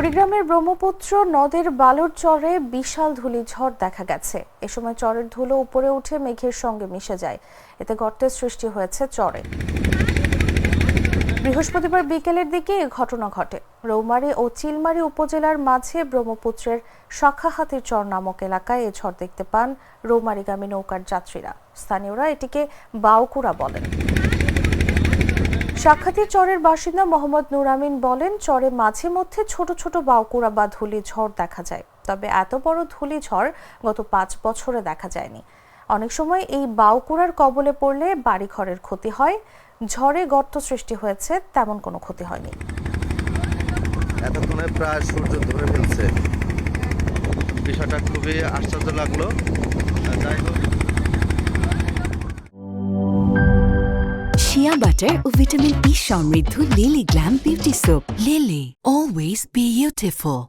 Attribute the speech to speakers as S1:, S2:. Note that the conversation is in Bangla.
S1: কুড়িগ্রামের ব্রহ্মপুত্র নদের বালুর চরে বিশাল ধূলিঝড় দেখা গেছে। এ সময় চরের ধুলো উপরে উঠে মেঘের সঙ্গে মিশে যায়, এতে গর্তের সৃষ্টি হয়েছে চরে। বৃহস্পতিবার বিকেলের দিকে এ ঘটনা ঘটে। রৌমারী ও চিলমারী উপজেলার মাঝে ব্রহ্মপুত্রের শাখাহাতির চর নামক এলাকায় এ ঝড় দেখতে পান রৌমারীগামী নৌকার যাত্রীরা। স্থানীয়রা এটিকে বাউকুড়া বলেন। শাখাতি চরের বাসিন্দা মোহাম্মদ নুর আমিন বলেন, চরে মাঝে মধ্যে ছোট ছোট বাউকুড়া বা ধূলি ঝড় দেখা যায়, তবে এত বড় ধূলি ঝড় গত 5 বছরে দেখা যায়নি। অনেক সময় এই বাউকুড়ার কবলে পড়লে বাড়িঘরের ক্ষতি হয়, ঝড়ে গর্ত সৃষ্টি হয়েছে, তেমন কোনো ক্ষতি হয়নি।
S2: এতক্ষণে প্রায় সূর্য ধরে ফেলছে, বিষয়টা খুবই আশ্চর্য লাগলো। যাই হোক,
S3: শিয়া বাটার ও ভিটামিন ই সমৃদ্ধ lily glam beauty soap. Lily, always beautiful.